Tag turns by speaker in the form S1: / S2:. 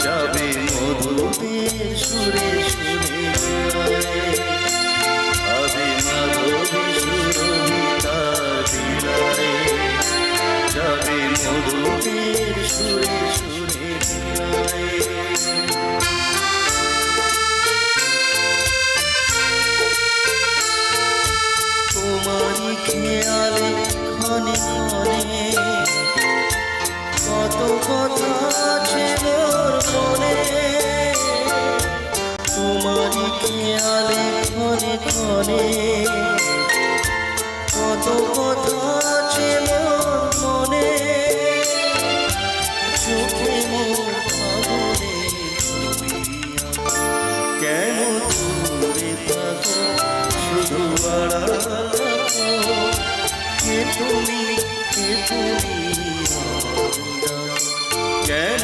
S1: যাবে মধুদের সুরে সুরে ভাবে মাধবী সুরভিতার বিলায় যাবে মধুদের সুরে সুরে তোমারই খেয়ালে ক্ষণে ক্ষণে কত কথা আছে মোর মনে তোমারই খেয়ালে ক্ষণে ক্ষণে কত কথা আছে মোর মনে চোখে মোর ভাবনে কেন দূরে থাকো শুধু আড়াল থাকো কে তুমি কেন